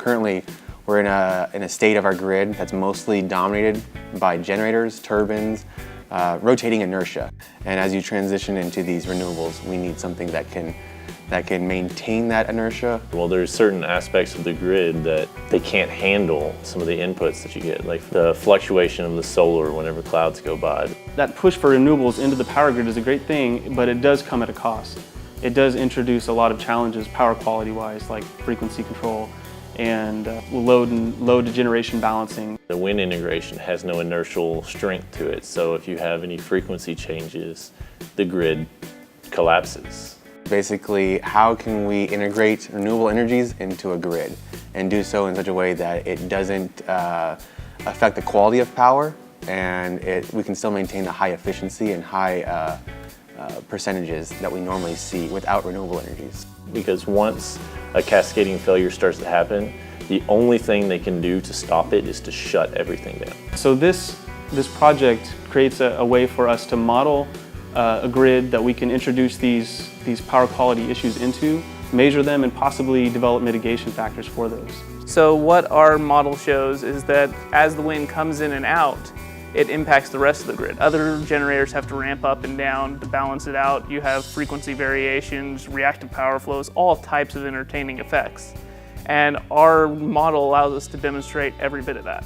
currently we're in a state of our grid that's mostly dominated by generators, turbines, rotating inertia. And as you transition into these renewables, we need something that can maintain that inertia. Well, there's certain aspects of the grid that they can't handle some of the inputs that you get, like the fluctuation of the solar whenever clouds go by. That push for renewables into the power grid is a great thing, but it does come at a cost. It does introduce a lot of challenges power quality-wise, like frequency control and load to generation balancing. The wind integration has no inertial strength to it, so if you have any frequency changes, the grid collapses. Basically, how can we integrate renewable energies into a grid and do so in such a way that it doesn't affect the quality of power, and we can still maintain the high efficiency and high percentages that we normally see without renewable energies. Because once a cascading failure starts to happen, the only thing they can do to stop it is to shut everything down. So this project creates a way for us to model a grid that we can introduce these power quality issues into, measure them, and possibly develop mitigation factors for those. So what our model shows is that as the wind comes in and out, it impacts the rest of the grid. Other generators have to ramp up and down to balance it out. You have frequency variations, reactive power flows, all types of entertaining effects. And our model allows us to demonstrate every bit of that.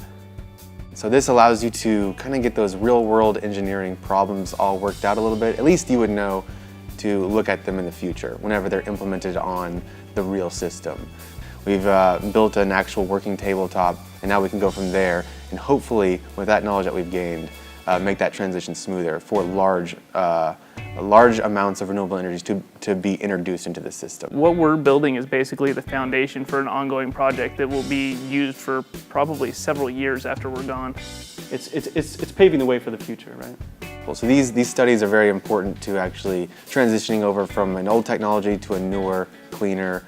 So this allows you to kind of get those real-world engineering problems all worked out a little bit. At least you would know to look at them in the future whenever they're implemented on the real system. We've built an actual working tabletop, and now we can go from there and hopefully, with that knowledge that we've gained, make that transition smoother for large amounts of renewable energies to be introduced into the system. What we're building is basically the foundation for an ongoing project that will be used for probably several years after we're gone. It's paving the way for the future, right? Well, so these studies are very important to actually transitioning over from an old technology to a newer, cleaner,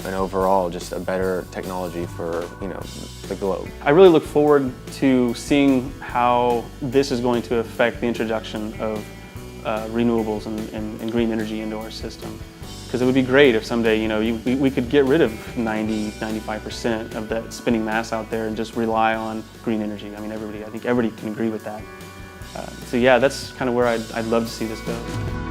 and overall just a better technology for the globe. I really look forward to seeing how this is going to affect the introduction of renewables and green energy into our system. Because it would be great if someday we could get rid of 90–95% of that spinning mass out there and just rely on green energy. I mean, I think everybody can agree with that. So yeah, that's kind of where I'd love to see this go.